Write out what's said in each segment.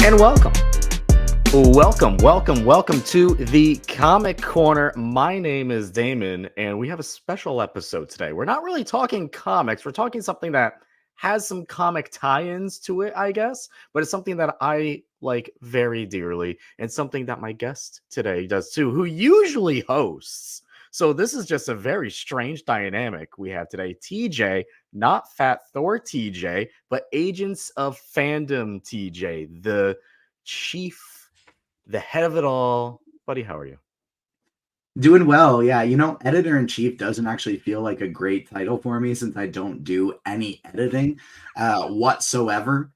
And welcome to the Comic Corner. My name is Damon, and we have a special episode today. We're not really talking comics. We're talking something that has some comic tie-ins to it, I guess, but it's something that I like very dearly, and something that my guest today does too, who usually hosts. So this is just a very strange dynamic we have today. TJ, not Fat Thor TJ, but Agents of Fandom TJ, the chief, the head of it all. Buddy, how are you? Doing well, yeah. Editor-in-chief doesn't actually feel like a great title for me since I don't do any editing whatsoever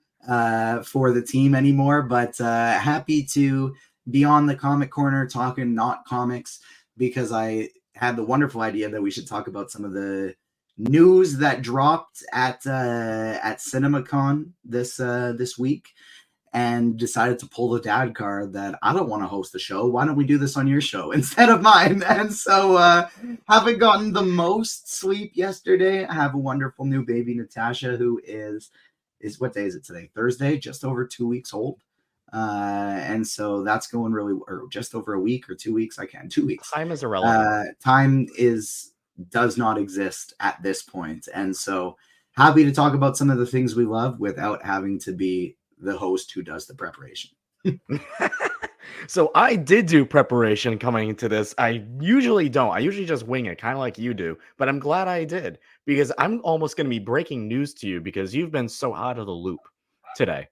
for the team anymore. But happy to be on the Comic Corner talking not comics because I had the wonderful idea that we should talk about some of the news that dropped at CinemaCon this week, and decided to pull the dad card that I don't want to host the show. Why don't we do this on your show instead of mine? And so, having gotten the most sleep yesterday, I have a wonderful new baby, Natasha, who is what day is it today? Thursday, just over 2 weeks old. And so that's going really, or just over a week or 2 weeks. 2 weeks. Time is irrelevant. Time does not exist at this point. And so happy to talk about some of the things we love without having to be the host who does the preparation. So I did do preparation coming into this. I usually don't. I usually just wing it, kind of like you do. But I'm glad I did, because I'm almost going to be breaking news to you because you've been so out of the loop today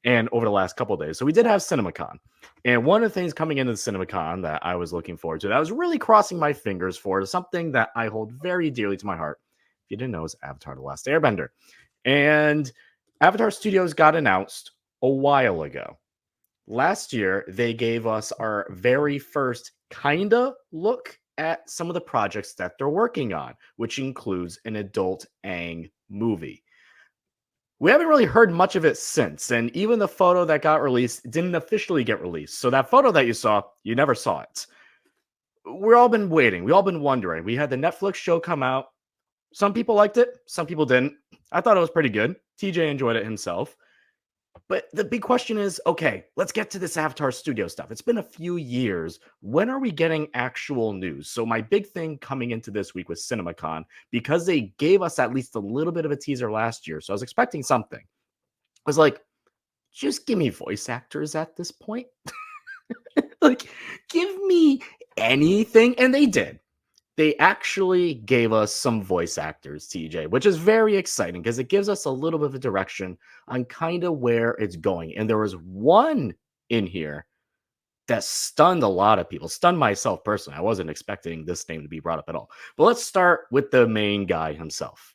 and over the last couple of days. So we did have CinemaCon. And one of the things coming into the CinemaCon that I was looking forward to, that I was really crossing my fingers for, is something that I hold very dearly to my heart. If you didn't know, is Avatar: The Last Airbender. And Avatar Studios got announced a while ago. Last year, they gave us our very first kinda look at some of the projects that they're working on, which includes an adult Aang movie. We haven't really heard much of it since, and even the photo that got released didn't officially get released. So that photo that you saw, you never saw it. We've all been waiting. We've all been wondering. We had the Netflix show come out. Some people liked it. Some people didn't. I thought it was pretty good. TJ enjoyed it himself. But the big question is, okay, let's get to this Avatar Studio stuff. It's been a few years. When are we getting actual news? So my big thing coming into this week was CinemaCon, because they gave us at least a little bit of a teaser last year. So I was expecting something. I was like, just give me voice actors at this point. Like, give me anything. And they did. They actually gave us some voice actors, TJ, which is very exciting because it gives us a little bit of a direction on kind of where it's going. And there was one in here that stunned a lot of people, stunned myself personally. I wasn't expecting this name to be brought up at all. But let's start with the main guy himself,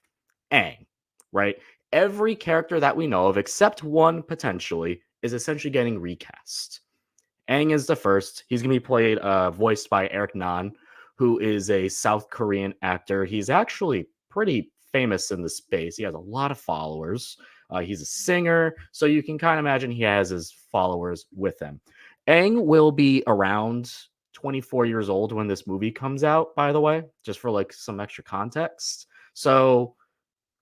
Aang, right? Every character that we know of, except one potentially, is essentially getting recast. Aang is the first. He's going to be voiced by Eric Nan, who is a South Korean actor. He's actually pretty famous in the space. He has a lot of followers. He's a singer, so you can kind of imagine he has his followers with him. Aang will be around 24 years old when this movie comes out, by the way, just for like some extra context. So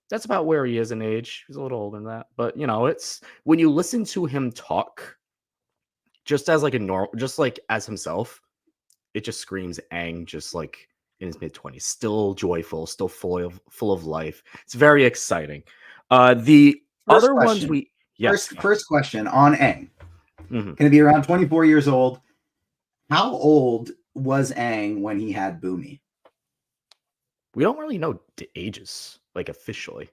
that's about where he is in age. He's a little older than that. But, it's when you listen to him talk, just as like just like as himself, it just screams Aang, just like in his mid-20s, still joyful, still full of life. It's very exciting. The First other ones question. yes. First question on Aang. Mm-hmm. Going to be around 24 years old. How old was Aang when he had Boomy? We don't really know the ages, like officially.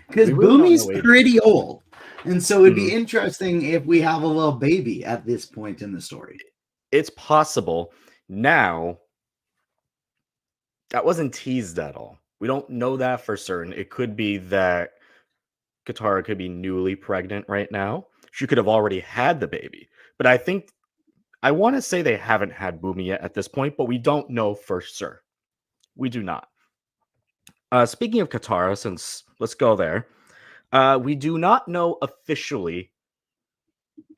Because really Boomy's pretty old. And so it'd be interesting if we have a little baby at this point in the story. It's possible. Now, that wasn't teased at all. We don't know that for certain. It could be that Katara could be newly pregnant right now. She could have already had the baby. But I want to say they haven't had Boomy yet at this point, but we don't know for sure. We do not. Speaking of Katara, let's go there. We do not know officially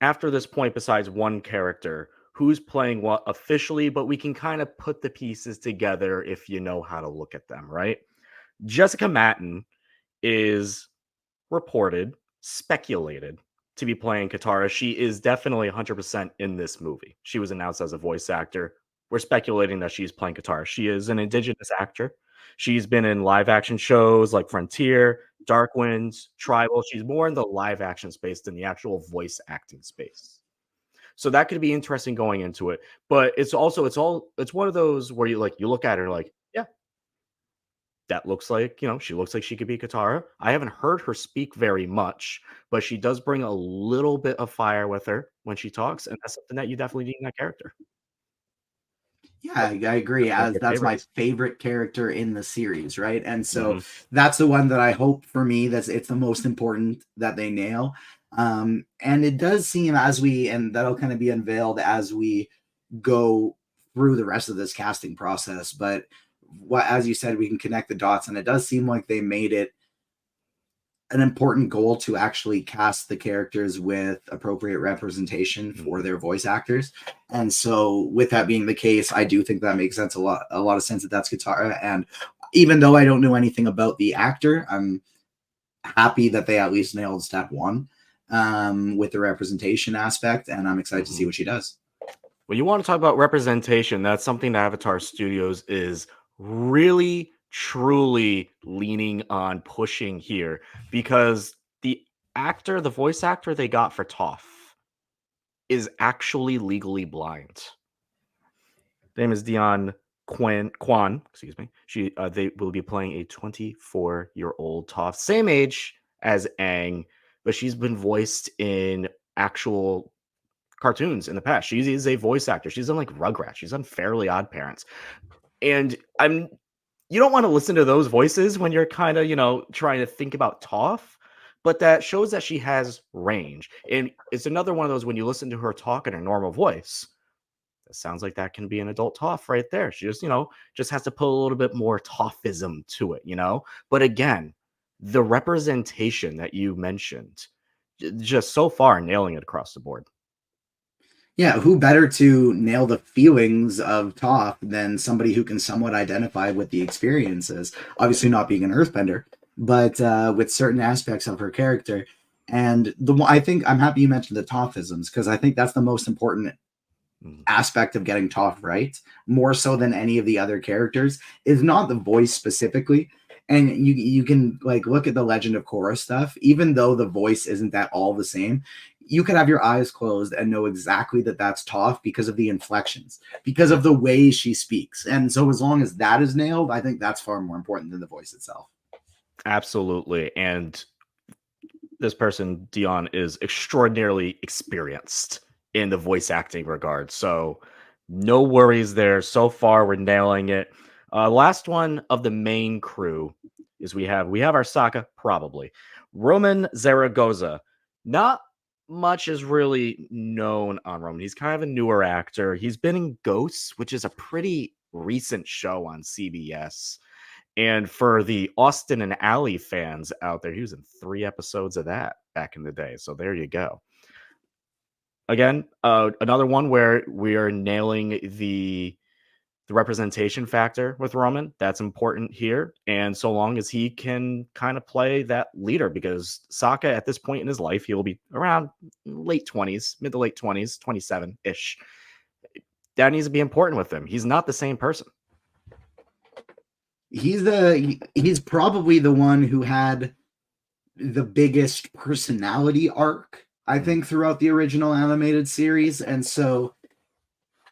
after this point, besides one character, who's playing what officially, but we can kind of put the pieces together if you know how to look at them, right? Jessica Matten is speculated to be playing Katara. She is definitely 100% in this movie. She was announced as a voice actor. We're speculating that she's playing Katara. She is an indigenous actor. She's been in live action shows like Frontier, Dark Winds, Tribal. She's more in the live action space than the actual voice acting space. So that could be interesting going into it. But it's one of those where you look at her like, yeah, that looks like, she looks like she could be Katara. I haven't heard her speak very much, but she does bring a little bit of fire with her when she talks, and that's something that you definitely need in that character. Yeah, I agree. One of As your that's my favorites. favorite character in the series, right? And so Mhm, that's the one that I hope for me that's it's the most important that they nail. And it does seem and that'll kind of be unveiled as we go through the rest of this casting process. But what, as you said, we can connect the dots, and it does seem like they made it an important goal to actually cast the characters with appropriate representation for mhm. their voice actors. And so, with that being the case, I do think that makes sense a lot of sense that that's Katara. And even though I don't know anything about the actor, I'm happy that they at least nailed step one with the representation aspect, and I'm excited to see Mhm. what she does. When you want to talk about representation, that's something that Avatar Studios is really, truly leaning on pushing here because the voice actor they got for Toph is actually legally blind. Name is Dion Kwan, excuse me. They will be playing a 24-year-old Toph, same age as Aang, but she's been voiced in actual cartoons in the past. She is a voice actor. She's on like Rugrats. She's on Fairly Odd Parents. And you don't want to listen to those voices when you're kind of, trying to think about Toph, but that shows that she has range. And it's another one of those when you listen to her talk in her normal voice. That sounds like that can be an adult Toph right there. She just has to put a little bit more Tophism to it. But again, the representation that you mentioned, just so far nailing it across the board. Yeah, who better to nail the feelings of Toph than somebody who can somewhat identify with the experiences? Obviously, not being an Earthbender, but with certain aspects of her character. And I think I'm happy you mentioned the Tophisms because I think that's the most important Mm, aspect of getting Toph right, more so than any of the other characters, is not the voice specifically. And you can like look at the Legend of Korra stuff, even though the voice isn't that all the same. You could have your eyes closed and know exactly that that's Toph because of the inflections, because yeah, of the way she speaks. And so, as long as that is nailed, I think that's far more important than the voice itself. absolutely. And this person, Dion, is extraordinarily experienced in the voice acting regard. So no worries there. So far, we're nailing it. Last one of the main crew is we have our Sokka, probably. Roman Zaragoza. Not much is really known on Roman. He's kind of a newer actor. He's been in Ghosts, which is a pretty recent show on CBS. And for the Austin and Alley fans out there, he was in 3 episodes of that back in the day. So there you go. Again, another one where we are nailing the representation factor with Roman. That's important here. And so long as he can kind of play that leader, because Sokka at this point in his life, he'll be around late 20s, mid to late 20s, 27 ish. That needs to be important with him. He's not the same person. He's probably the one who had the biggest personality arc, I Mm, think, throughout the original animated series. And so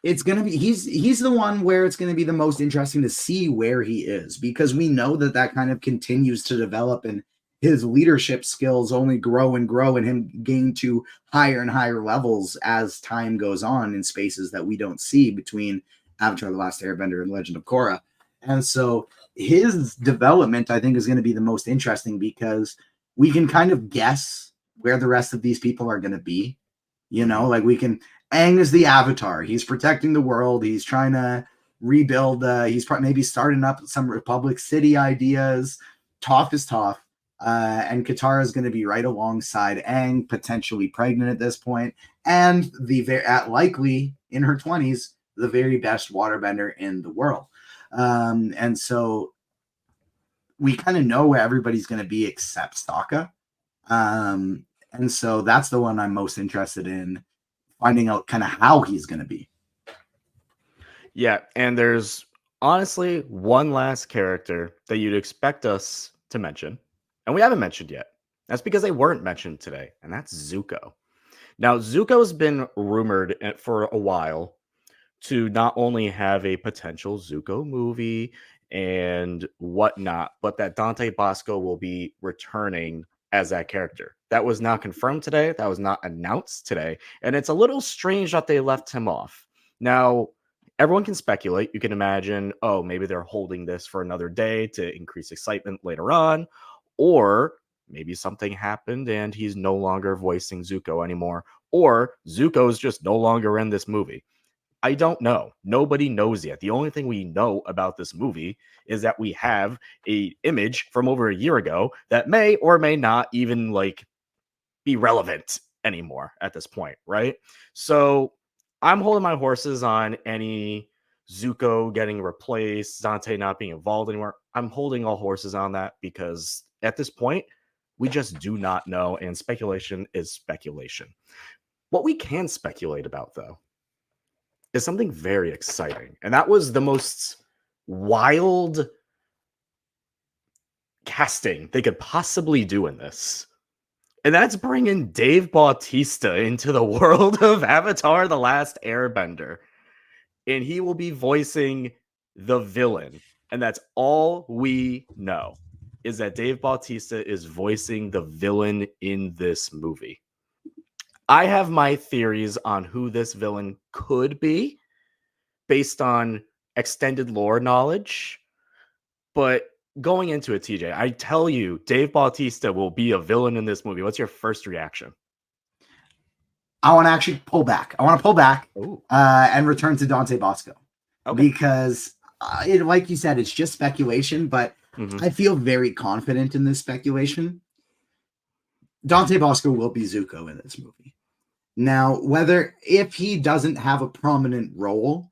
it's gonna be he's the one where it's gonna be the most interesting to see where he is because we know that that kind of continues to develop and his leadership skills only grow and grow and him gain to higher and higher levels as time goes on in spaces that we don't see between Avatar: The Last Airbender and Legend of Korra. And so his development, I think, is going to be the most interesting because we can kind of guess where the rest of these people are going to be. You mhm. know, like we can Aang is the Avatar. He's protecting the world. He's trying to rebuild. Maybe starting up some Republic City ideas. Toph is Toph. And Katara is going to be right alongside Aang, potentially pregnant at this point, and likely in her 20s, the very best waterbender in the world. And so we kind of know where everybody's going to be except Sokka. Um, And so that's the one I'm most interested in finding out kind of how he's going to be. Yeah, and there's honestly one last character that you'd expect us to mention, and we haven't mentioned yet. That's because they weren't mentioned today, and that's Zuko. Now, Zuko's been rumored for a while to not only have a potential Zuko movie and whatnot, but that Dante Bosco will be returning as that character. That was not confirmed today. That was not announced today. And it's a little strange that they left him off. Now, everyone can speculate. You can imagine, oh, maybe they're holding this for another day to increase excitement later on, or maybe something happened and he's no longer voicing Zuko anymore, or Zuko's just no longer in this movie. I don't know. Nobody knows yet. The only thing we know about this movie is that we have a image from over a year ago that may or may not even like be relevant anymore at this point, right? So I'm holding my horses on any Zuko getting replaced, Dante not being involved anymore. I'm holding all horses on that because at this point, we just do not know, and speculation is speculation. What we can speculate about, though, is something very exciting. And that was the most wild casting they could possibly do in this. And that's bringing Dave Bautista into the world of Avatar The Last Airbender. And he will be voicing the villain. And that's all we know, is that Dave Bautista is voicing the villain in this movie. I have my theories on who this villain could be based on extended lore knowledge. But going into it, TJ, I tell you, Dave Bautista will be a villain in this movie. What's your first reaction? I want to actually pull back. I want to pull back Ooh. And return to Dante Bosco. Okay. Because, like you said, it's just speculation, but I feel very confident in this speculation. Dante Bosco will be Zuko in this movie. Now, if he doesn't have a prominent role,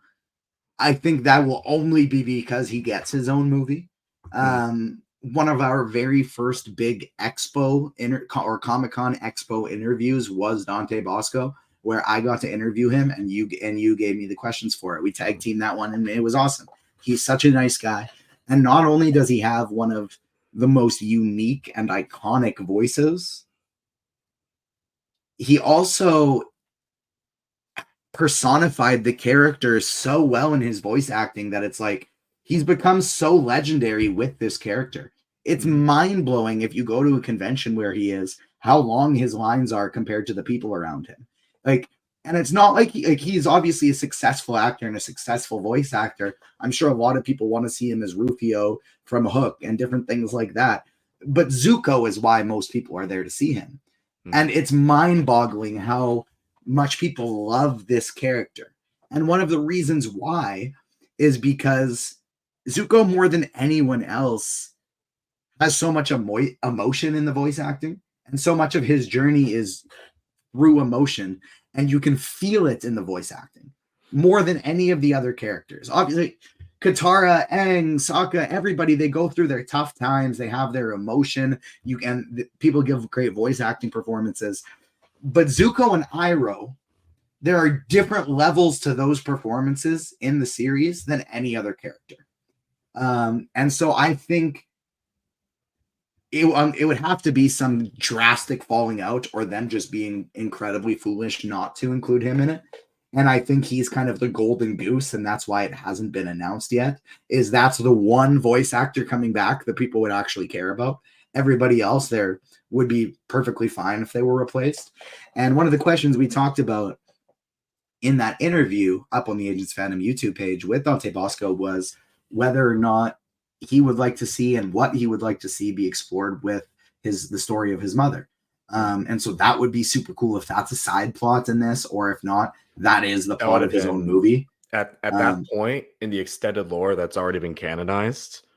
I think that will only be because he gets his own movie. One of our very first big expo or Comic-Con expo interviews was Dante Bosco, where I got to interview him, and you gave me the questions for it. We tag teamed that one, and it was awesome. He's such a nice guy, and not only does he have one of the most unique and iconic voices, he also personified the character so well in his voice acting that it's like he's become so legendary with this character. It's mind-blowing if you go to a convention where he is, how long his lines are compared to the people around him. Like, and it's not like he's obviously a successful actor and a successful voice actor. I'm sure a lot of people want to see him as Rufio from Hook and different things like that. But Zuko is why most people are there to see him. And it's mind-boggling how much people love this character. And one of the reasons why is because Zuko, more than anyone else, has so much emotion in the voice acting, and so much of his journey is through emotion, and you can feel it in the voice acting more than any of the other characters. Obviously, Katara, Aang, Sokka, everybody, they go through their tough times. They have their emotion. People give great voice acting performances. But Zuko and Iroh, there are different levels to those performances in the series than any other character. And so I think it would have to be some drastic falling out or them just being incredibly foolish not to include him in it. And I think he's kind of the golden goose, and that's why it hasn't been announced yet, is that's the one voice actor coming back that people would actually care about. Everybody else there would be perfectly fine if they were replaced. And one of the questions we talked about in that interview up on the Agents of Fandom YouTube page with Dante Bosco was whether or not he would like to see and what he would like to see be explored with the story of his mother. And so that would be super cool if that's a side plot in this, or if not, that is the plot of his own movie. At that point in the extended lore that's already been canonized,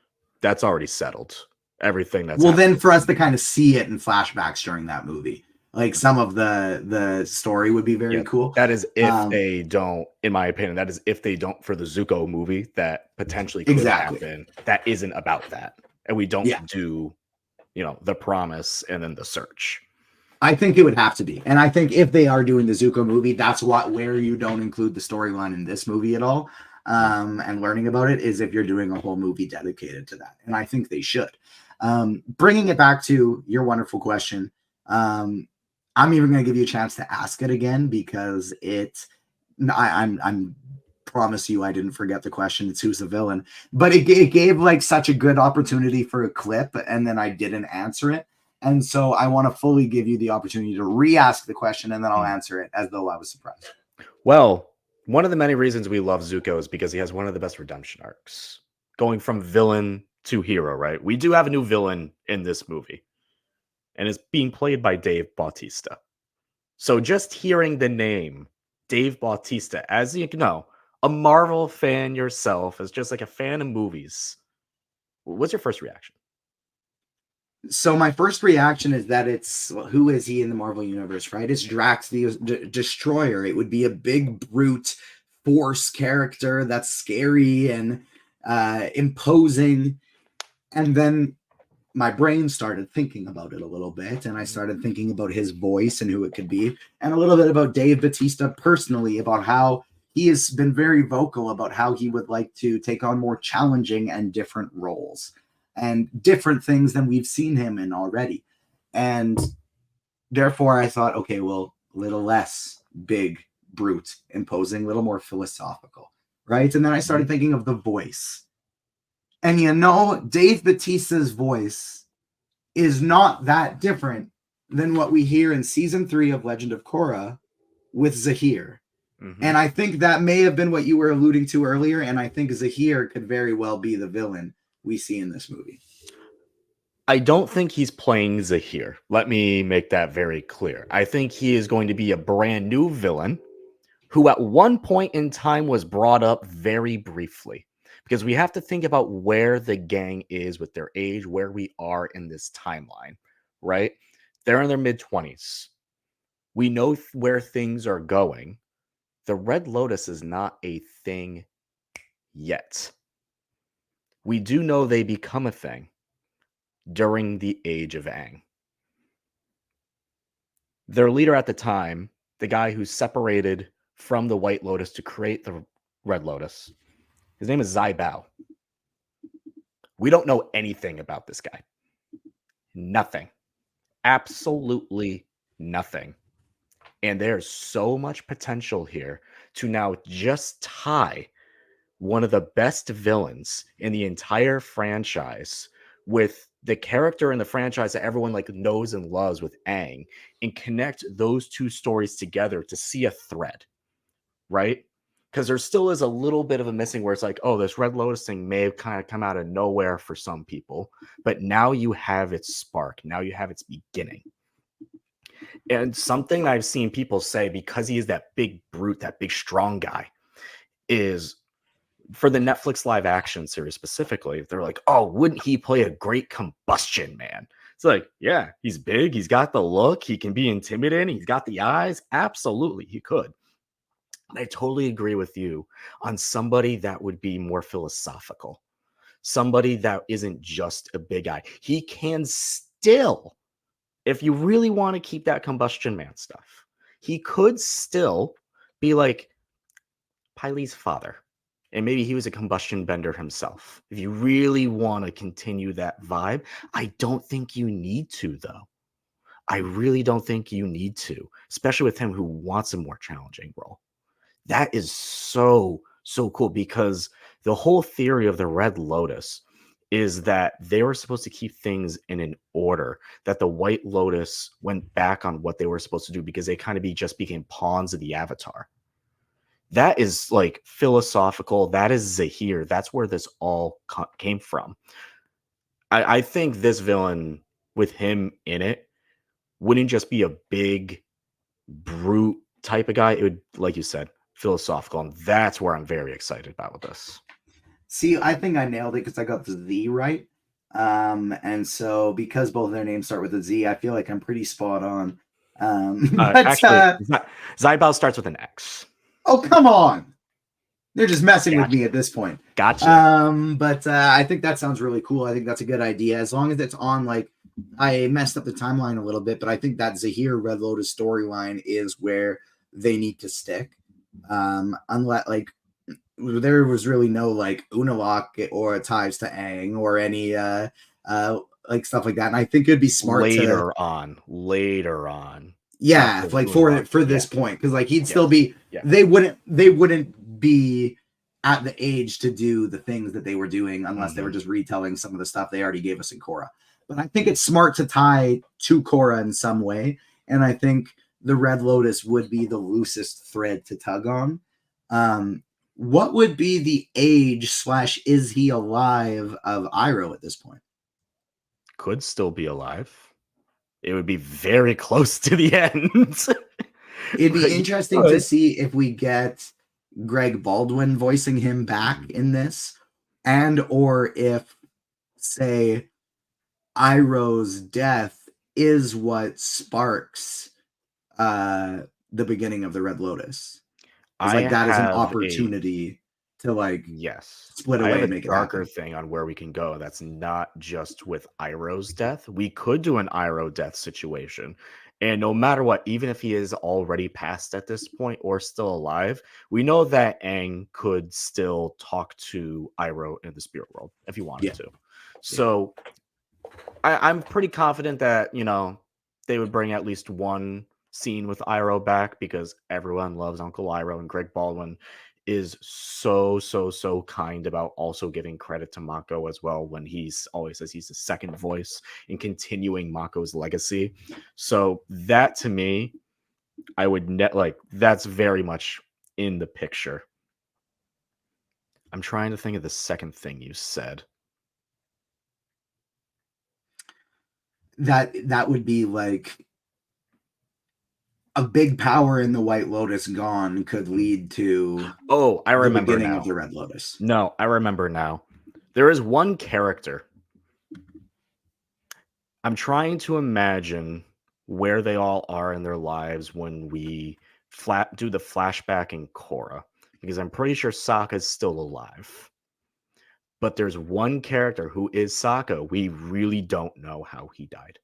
that's already settled. Everything that's then for us to kind of see it in flashbacks during that movie, like some of the story would be very cool. That is if they don't, in my opinion, that is if they don't for the Zuko movie that potentially could happen. That isn't about that, and we don't do, the promise and then the search. I think it would have to be. And I think if they are doing the Zuko movie, that's where you don't include the storyline in this movie at all. And learning about it is if you're doing a whole movie dedicated to that. And I think they should. Bringing it back to your wonderful question, I'm even going to give you a chance to ask it again because I'm promise you I didn't forget the question. It's who's the villain, but it gave like such a good opportunity for a clip, and then I didn't answer it. And so I want to fully give you the opportunity to re-ask the question, and then I'll answer it as though I was surprised. Well, one of the many reasons we love Zuko is because he has one of the best redemption arcs, going from villain to hero, right? We do have a new villain in this movie, and it's being played by Dave Bautista. So just hearing the name Dave Bautista, as you know, a Marvel fan yourself, as just like a fan of movies, what's your first reaction? So my first reaction is that it's who is he in the Marvel universe, right? It's Drax the Destroyer. It would be a big brute force character that's scary and imposing. And then my brain started thinking about it a little bit, and I started thinking about his voice and who it could be, and a little bit about Dave Bautista personally, about how he has been very vocal about how he would like to take on more challenging and different roles and different things than we've seen him in already. And therefore I thought, okay, well, a little less big, brute, imposing, a little more philosophical, right? And then I started thinking of the voice. And Dave Bautista's voice is not that different than what we hear in season 3 of Legend of Korra with Zahir. And I think that may have been what you were alluding to earlier. And I think Zahir could very well be the villain we see in this movie. I don't think he's playing Zahir. Let me make that very clear. I think he is going to be a brand new villain who at one point in time was brought up very briefly. Because we have to think about where the gang is with their age, where we are in this timeline, right? They're in their mid-20s. We know where things are going. The Red Lotus is not a thing yet. We do know they become a thing during the age of Aang. Their leader at the time, the guy who separated from the White Lotus to create the Red Lotus, his name is Zai Bao. We don't know anything about this guy. Nothing. Absolutely nothing. And there's so much potential here to now just tie one of the best villains in the entire franchise with the character in the franchise that everyone like knows and loves with Aang, and connect those two stories together to see a thread, right? Because there still is a little bit of a missing where it's like, oh, this Red Lotus thing may have kind of come out of nowhere for some people, but now you have its spark. Now you have its beginning. And something I've seen people say, because he is that big brute, that big strong guy, is for the Netflix live action series specifically, they're like, oh, wouldn't he play a great combustion man? It's like, yeah, he's big. He's got the look. He can be intimidating. He's got the eyes. Absolutely, he could. And I totally agree with you on somebody that would be more philosophical, somebody that isn't just a big guy. He can still, if you really want to keep that combustion man stuff, he could still be like Pylee's father. And maybe he was a combustion bender himself. If you really want to continue that vibe, I don't think you need to, though. I really don't think you need to, especially with him who wants a more challenging role. That is so cool, because the whole theory of the Red Lotus is that they were supposed to keep things in an order, that the White Lotus went back on what they were supposed to do because they kind of just became pawns of the Avatar. That is like philosophical. That is Zahir. That's where this all came from. I think this villain with him in it wouldn't just be a big brute type of guy. It would, like you said, philosophical, and that's where I'm very excited about with this. See, I think I nailed it because I got the Z right. And so because both of their names start with a Z, I feel like I'm pretty spot on. Actually, Zybao starts with an X. Oh, come on. They're just messing with me at this point. Gotcha. But I think that sounds really cool. I think that's a good idea. As long as it's on like I messed up the timeline a little bit, but I think that Zahir Red Lotus storyline is where they need to stick. Unless like there was really no like Unalaq or ties to Aang or any like stuff like that. And I think it'd be smart to Later on, yeah, after like Unlock. for Yeah. this point, because like he'd still Yes. be Yeah. they wouldn't be at the age to do the things that they were doing unless they were just retelling some of the stuff they already gave us in Korra. But I think it's smart to tie to Korra in some way, and I think the Red Lotus would be the loosest thread to tug on. What would be the age slash is he alive of Iroh at this point? Could still be alive. It would be very close to the end. It'd be But you interesting to could. see if we get Greg Baldwin voicing him back in this, and or if, say, Iroh's death is what sparks uh the beginning of the Red Lotus. Is I like that is an have a opportunity to like Yes. split I have away a and make it darker happen. thing on where we can go that's not just with Iroh's death. We could do an Iroh death situation. And no matter what, even if he is already passed at this point or still alive, we know that Aang could still talk to Iroh in the spirit world if he wanted Yeah, to. yeah. So I'm pretty confident that, they would bring at least one scene with Iroh back because everyone loves Uncle Iroh, and Greg Baldwin is so, so, so kind about also giving credit to Mako as well when he's always says he's the second voice in continuing Mako's legacy. So that to me, I would that's very much in the picture. I'm trying to think of the second thing you said. That would be like a big power in the White Lotus gone could lead to Oh, I the remember beginning of now. the Red Lotus. No, I remember now. There is one character. I'm trying to imagine where they all are in their lives when we do the flashback in Korra, because I'm pretty sure Sokka's still alive. But there's one character who is Sokka. We really don't know how he died.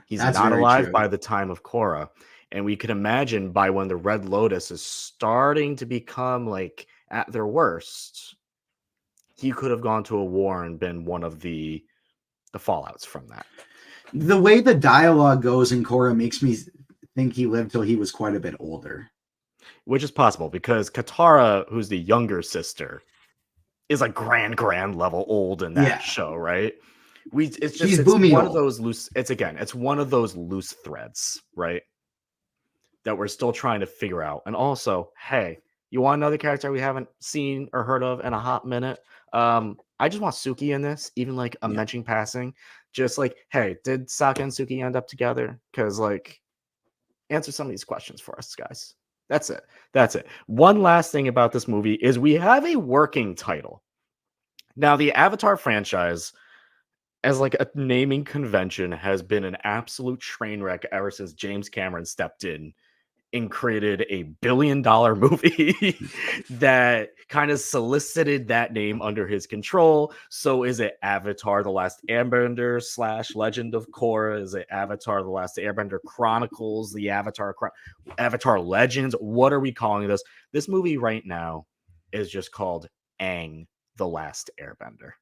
He's That's not very alive true. by the time of Korra. And we could imagine by when the Red Lotus is starting to become like at their worst, he could have gone to a war and been one of the fallouts from that. The way the dialogue goes in Korra makes me think he lived till he was quite a bit older. Which is possible because Katara, who's the younger sister, is like grand level old in that Yeah, show, right? she's It's boomy one of old. those loose, it's one of those loose threads, right? That we're still trying to figure out. And also, hey, you want another character we haven't seen or heard of in a hot minute? I just want Suki in this, even like a Yeah. mention passing. Just like, hey, did Sokka and Suki end up together? Because like, answer some of these questions for us, guys. That's it. That's it. One last thing about this movie is we have a working title. Now, the Avatar franchise, as like a naming convention, has been an absolute train wreck ever since James Cameron stepped in and created a billion-dollar movie that kind of solicited that name under his control. So is it Avatar: The Last Airbender / Legend of Korra? Is it Avatar: The Last Airbender Chronicles? The Avatar Legends? What are we calling this? This movie right now is just called Aang: The Last Airbender.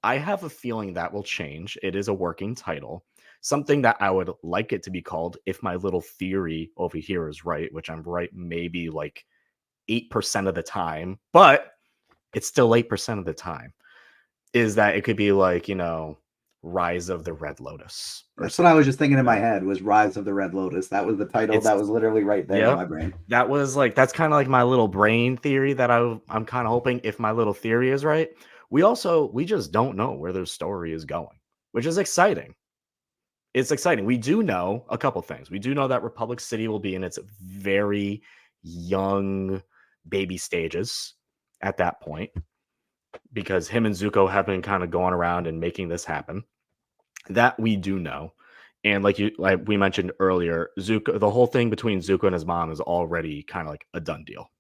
I have a feeling that will change. It is a working title. Something that I would like it to be called, if my little theory over here is right, which I'm right maybe like 8% of the time, but it's still 8% of the time, is that it could be like, Rise of the Red Lotus or That's what I was something just like thinking in my that. head was Rise of the Red Lotus. That was the title It's that was literally right there in Yep. my brain. That's kind of like my little brain theory that I'm kind of hoping if my little theory is right. We just don't know where their story is going, which is exciting. It's exciting. We do know a couple things. We do know that Republic City will be in its very young baby stages at that point because him and Zuko have been kind of going around and making this happen. That we do know. And like we mentioned earlier, Zuko, the whole thing between Zuko and his mom is already kind of like a done deal.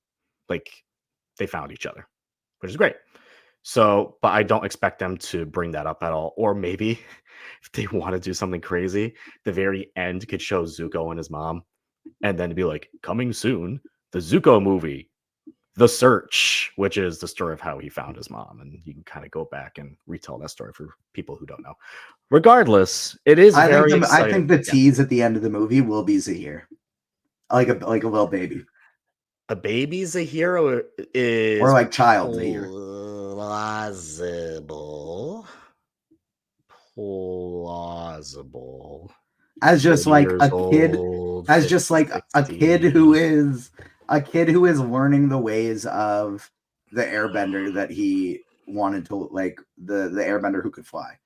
Like they found each other, which is great. So, but I don't expect them to bring that up at all. Or maybe if they want to do something crazy, the very end could show Zuko and his mom, and then be like, coming soon, the Zuko movie, The Search, which is the story of how he found his mom. And you can kind of go back and retell that story for people who don't know. Regardless, it is very I exciting. think the Yeah. tease at the end of the movie will be Zahir, like a little baby A baby's a hero or is like child Zahir. plausible. Plausible. As just 30 like years a kid, old, as just 50, like sixty. a kid who is learning the ways of the airbender that he wanted to, like the airbender who could fly.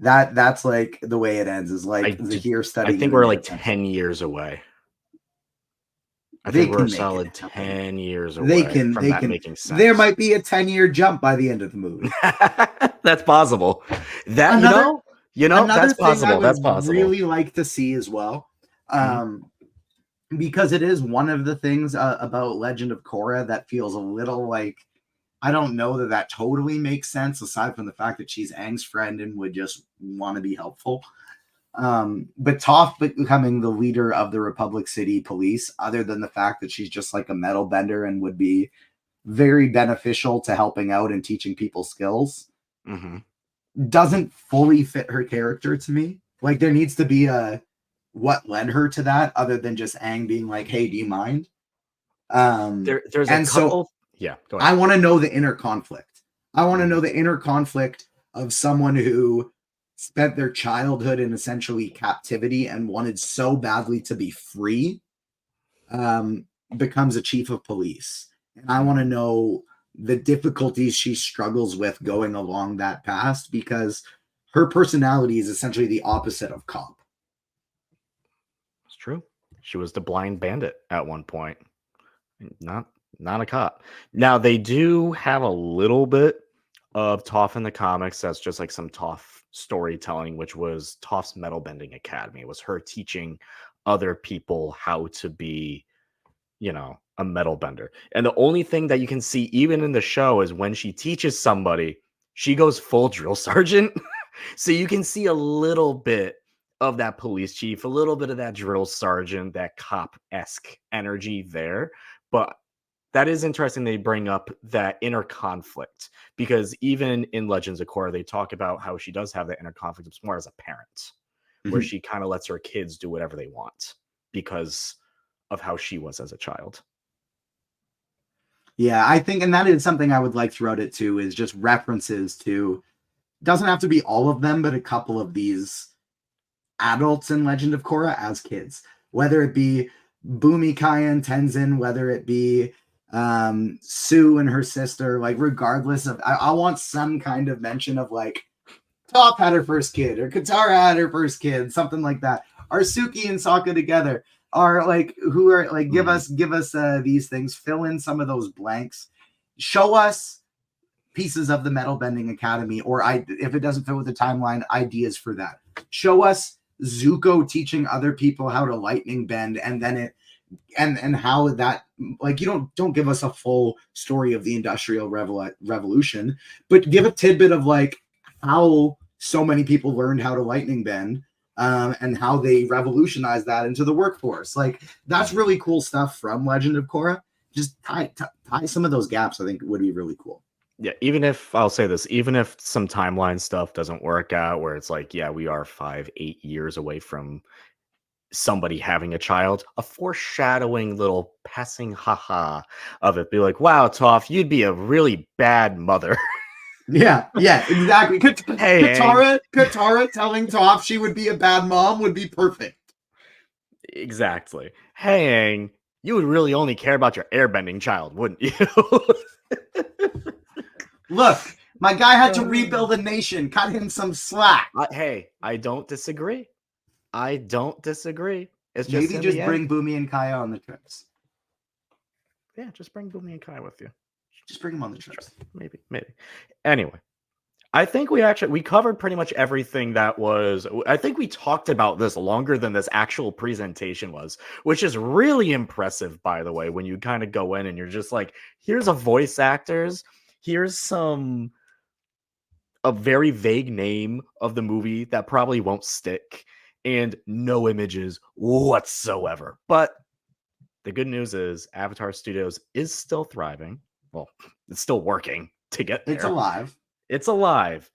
That's like the way it ends, is like Zahir I studying in think the we're like native country. 10 years away. I They think we're can a make it solid happen. 10 years They away can from they that can making there sense. might be a 10-year jump by the end of the movie. That's possible. That, Another that's another thing I possible. That's would possible. really like to see as well, Mhm. because it is one of the things about Legend of Korra that feels a little like, I don't know that that totally makes sense, aside from the fact that she's Aang's friend and would just want to be helpful. But Toph becoming the leader of the Republic City Police, other than the fact that she's just like a metal bender and would be very beneficial to helping out and teaching people skills, Mhm. doesn't fully fit her character to me. Like there needs to be a what led her to that, other than just Aang being like, "Hey, do you mind?" There's a And so couple. Yeah, go ahead. I want to know the inner conflict. I want to Mhm. know the inner conflict of someone who spent their childhood in essentially captivity and wanted so badly to be free, um, becomes a chief of police. And I want to Mhm. know the difficulties she struggles with going along that path, because her personality is essentially the opposite of cop. It's true. She was the blind bandit at one point. Not not a cop. Now they do have a little bit of Toph in the comics. That's just like some Toph storytelling, which was Toph's Metal Bending Academy. It was her teaching other people how to be, a metal bender. And the only thing that you can see even in the show is when she teaches somebody, she goes full drill sergeant. So you can see a little bit of that police chief, a little bit of that drill sergeant, that cop-esque energy there. But that is interesting they bring up that inner conflict, because even in Legends of Korra, they talk about how she does have that inner conflict. It's more as a parent, where Mhm. she kind of lets her kids do whatever they want because of how she was as a child. Yeah, I think, and that is something I would like throughout it too, is just references to, doesn't have to be all of them, but a couple of these adults in Legend of Korra as kids, whether it be Bumi Kaya and Tenzin, whether it be Sue and her sister, like regardless of, I want some kind of mention of like Toph had her first kid, or Katara had her first kid, something like that. Are Suki and Sokka together? Are like, who are like, Mhm. give us these things, fill in some of those blanks, show us pieces of the Metal Bending Academy, or if it doesn't fit with the timeline, ideas for that. Show us Zuko teaching other people how to lightning bend, and then it and how that, like, you don't give us a full story of the Industrial Revolution, but give a tidbit of like how so many people learned how to lightning bend, and how they revolutionized that into the workforce. Like that's Mhm. really cool stuff from Legend of Korra. Just tie some of those gaps. I think would be really cool. Yeah, even if I'll say this, even if some timeline stuff doesn't work out, where it's like, yeah, we are 5, 8 years away from somebody having a child, a foreshadowing little passing haha of it. Be like, wow, Toph, you'd be a really bad mother. Yeah, yeah, exactly. Hey, Aang. Katara telling Toph she would be a bad mom would be perfect. Exactly. Hey, Aang, you would really only care about your airbending child, wouldn't you? Look, my guy had to Uh, rebuild a nation. Cut him some slack. hey, I don't disagree. I don't disagree. It's just Maybe in the just end, bring Boomy and Kaya on the trips. yeah, just bring Boomy and Kai with you. Just bring them on the trips. Maybe. Anyway, I think we covered pretty much everything that was. I think we talked about this longer than this actual presentation was, which is really impressive, by the way, when you kind of go in and you're just like, here's a voice actors, here's some a very vague name of the movie that probably won't stick, and no images whatsoever. But the good news is Avatar Studios is still thriving. Well, it's still working to get It's there. alive. It's alive.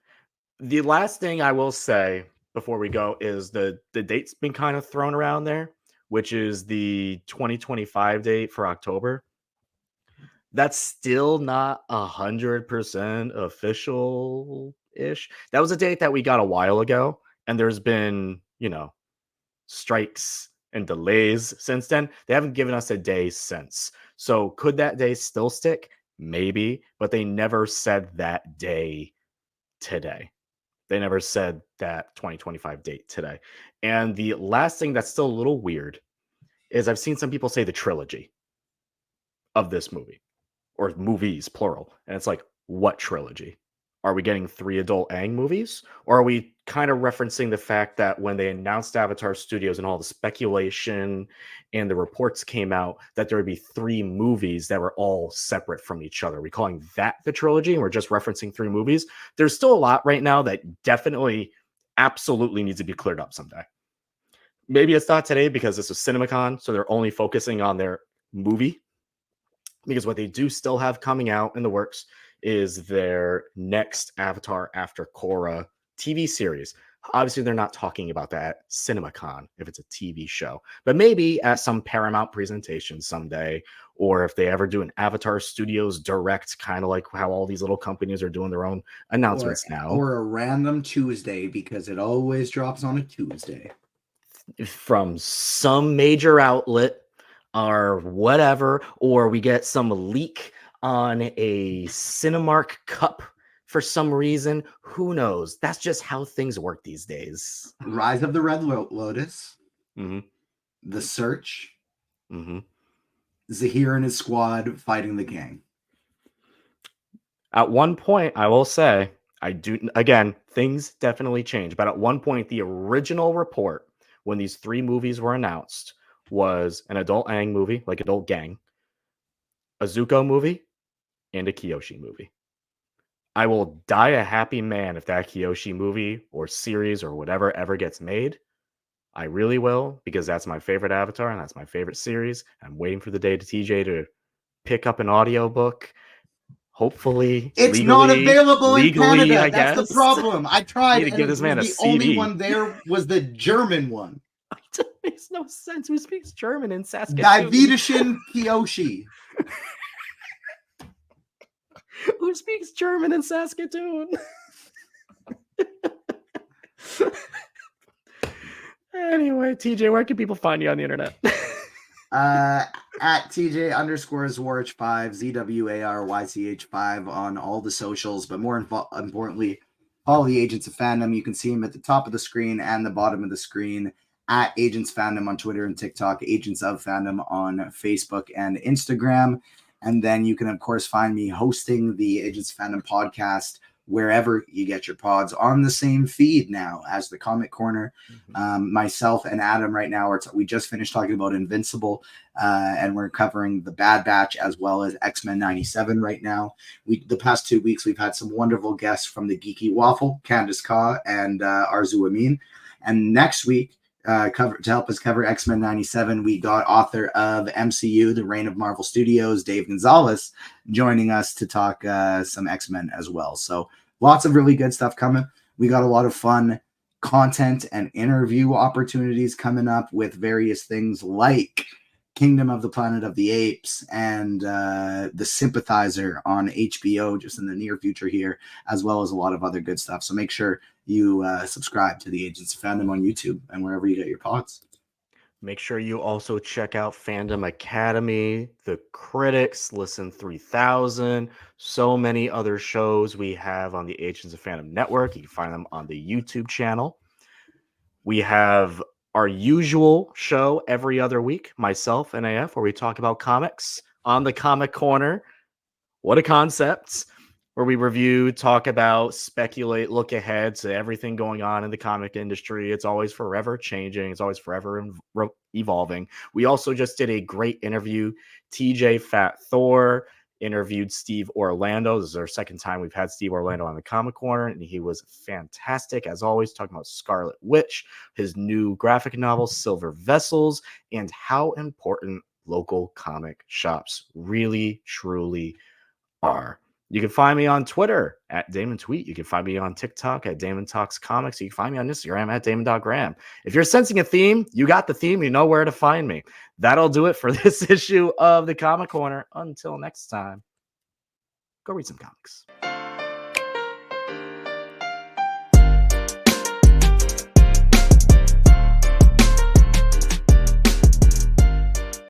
The last thing I will say before we go is the date's been kind of thrown around there, which is the 2025 date for October. That's still not 100% official ish. That was a date that we got a while ago, and there's been, strikes and delays since then. They haven't given us a day since. So could that day still stick? Maybe, but they never said that day today. They never said that 2025 date today. And the last thing that's still a little weird is I've seen some people say the trilogy of this movie or movies, plural. And it's like, what trilogy? Are we getting 3 adult Aang movies? Or are we kind of referencing the fact that when they announced Avatar Studios and all the speculation and the reports came out that there would be 3 movies that were all separate from each other? Are we calling that the trilogy and we're just referencing 3 movies? There's still a lot right now that definitely, absolutely needs to be cleared up someday. Maybe it's not today because this is CinemaCon, so they're only focusing on their movie, because what they do still have coming out in the works is their next Avatar After Korra TV series. Obviously, they're not talking about that at CinemaCon if it's a TV show, but maybe at some Paramount presentation someday, or if they ever do an Avatar Studios Direct, kind of like how all these little companies are doing their own announcements now. Or a random Tuesday, because it always drops on a Tuesday. From some major outlet or whatever, or we get some leak on a Cinemark cup for some reason. Who knows? That's just how things work these days. Rise of the Red Lotus, Mm-hmm. The Search, Mm-hmm. Zahir and his squad fighting the gang. At one point, I will say, again, things definitely change, but at one point, the original report when these 3 movies were announced was an adult Aang movie, like adult gang, a Zuko movie, and a Kyoshi movie. I will die a happy man if that Kyoshi movie or series or whatever ever gets made. I really will, because that's my favorite Avatar and that's my favorite series. I'm waiting for the day to TJ to pick up an audiobook. Hopefully, It's not available in legally, Canada. I That's the guess. problem. I tried, Need to and give it this was man a the only CD. one there was the German one. It makes no sense. Who speaks German in Saskatoon? Davidischen Kyoshi. Who speaks German in Saskatoon? Anyway, TJ, where can people find you on the internet? At TJ_Zwarych 5, ZWARYCH 5 on all the socials, but more importantly, follow the Agents of Fandom. You can see them at the top of the screen and the bottom of the screen at Agents Fandom on Twitter and TikTok, Agents of Fandom on Facebook and Instagram. And then you can, of course, find me hosting the Agents of Fandom podcast wherever you get your pods on the same feed now as the Comic Corner. Myself and Adam right now, we just finished talking about Invincible, and we're covering the Bad Batch as well as X-Men 97 right now. The past 2 weeks, we've had some wonderful guests from the Geeky Waffle, Candace Kaw and Arzu Amin. And next week, to help us cover X-Men 97, we got author of MCU, The Reign of Marvel Studios, Dave Gonzalez, joining us to talk some X-Men as well. So lots of really good stuff coming. We got a lot of fun content and interview opportunities coming up with various things like Kingdom of the Planet of the Apes and The Sympathizer on HBO just in the near future here, as well as a lot of other good stuff. So make sure you subscribe to the Agents of Fandom on YouTube and wherever you get your pods. Make sure you also check out Fandom Academy, The Critics, Listen 3000, so many other shows we have on the Agents of Fandom network. You can find them on the YouTube channel. We have our usual show every other week, myself and AF, where we talk about comics on the Comic Corner. What a concept! Where we review, talk about, speculate, look ahead to everything going on in the comic industry. It's always forever changing. It's always forever evolving. We also just did a great interview. TJ Fat Thor interviewed Steve Orlando. This is our second time we've had Steve Orlando on the Comic Corner, and he was fantastic, as always, talking about Scarlet Witch, his new graphic novel, Silver Vessels, and how important local comic shops really, truly are. You can find me on Twitter at Damon Tweet. You can find me on TikTok at Damon Talks Comics. You can find me on Instagram at Damon.Graham. If you're sensing a theme, you got the theme. You know where to find me. That'll do it for this issue of the Comic Corner. Until next time, go read some comics.